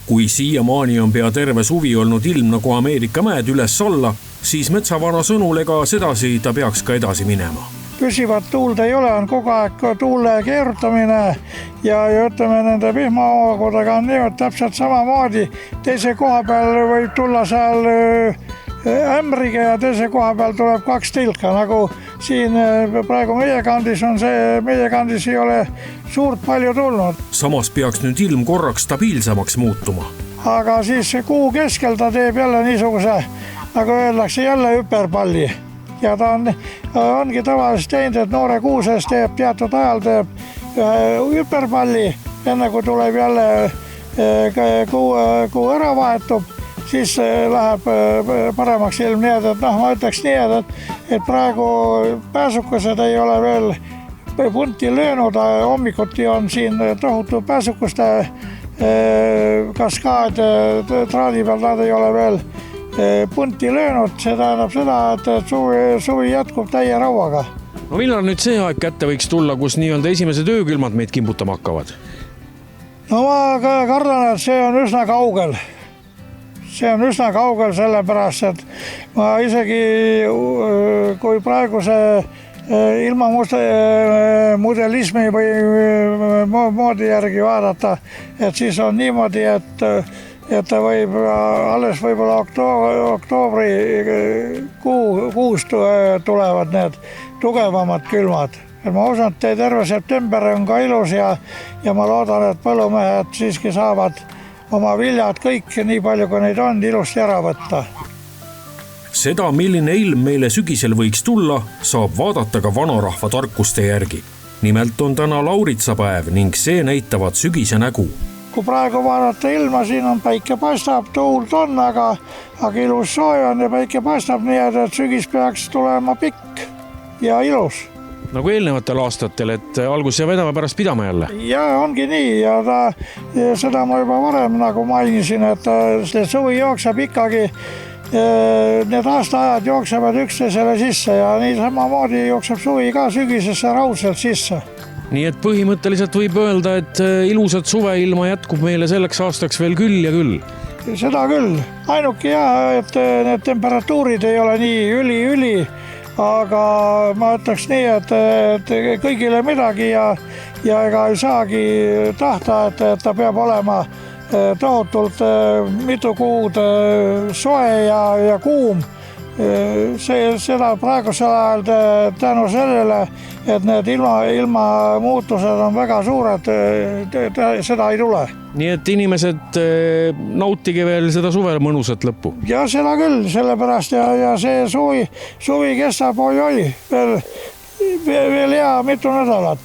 Kui siiamaani on pea terve suvi olnud ilm nagu Ameerika mäed üles-alla, siis metsavana sõnul ega sedasi ta peaks ka edasi minema. Püsivat tuuld ei ole, on kogu aeg tuule keerutamine ja ütleme nende vihmahoogudega on nii, täpselt samamoodi. Teise koha peal võib tulla seal ämriga ja teise koha peal tuleb 2 tilka, nagu siin praegu meie kandis on see, meie kandis ei ole suurt palju tulnud. Samas peaks nüüd ilm korraks stabiilsemaks muutuma. Aga siis kuu keskel ta teeb jälle niisuguse, nagu öeldakse, jälle hüperpalli. Ja ta ongi tavaliselt teinud, et noore kuuses teeb teatud ajal hüperpalli, enne kui tuleb jälle kuu ära vahetub, siis läheb paremaks ilm nii, et ma ütleks nii, et praegu pääsukesed ei ole veel punti löönud, hommikuti on siin tohutu pääsukuste kaskaad traadi peal, nad ei ole veel punti löönud, see tähendab seda, et suvi jätkub täie rauaga. No millal nüüd see aeg kätte võiks tulla, kus nii-öelda esimesed öökülmad meid kimbutama hakkavad? No ma kardan, et see on üsna kaugel. See on üsna kaugel sellepärast, et ma isegi kui praeguse ilmamudelismi või moodi järgi vaadata, et siis on niimoodi, et ta võib alles võib-olla oktoobri kuust tulevad need tugevamad külmad. Ma usun, et terve september on ka ilus ja ma loodan, et põllumehed siiski saavad oma viljad kõik, nii palju kui neid on, ilusti ära võtta. Seda, milline ilm meile sügisel võiks tulla, saab vaadata ka vanarahva tarkuste järgi. Nimelt on täna lauritsapäev ning see näitavad sügise nägu. Kui praegu vaadata ilma, siin on päike paistab, tuult on, aga ilus sooj on ja päike paistab nii, et sügis peaks tulema pikk ja ilus. Nagu eelnevatel aastatel, et algus ja vedama pärast pidama jälle? Ja ongi nii ja seda ma juba varem nagu mainisin, et see suvi jookseb ikkagi, need aastaajad jooksevad üksteisele sisse ja nii samamoodi jookseb suvi ka sügisesse raudselt sisse. Nii et põhimõtteliselt võib öelda, et ilusat suveilma jätkub meile selleks aastaks veel küll ja küll. Seda küll. Ainuke et need temperatuurid ei ole nii üli, aga ma ütleks nii, et kõigile midagi ja ega ei saagi tahta, et ta peab olema tohutult mitu kuud soe ja kuum. Seda praegusel ajal tänu sellele, et need ilma muutused on väga suured, seda ei tule. Nii et inimesed nautige veel seda suvel mõnusat lõppu? Ja seda küll, sellepärast ja see suvi kestab veel hea mitu nädalat.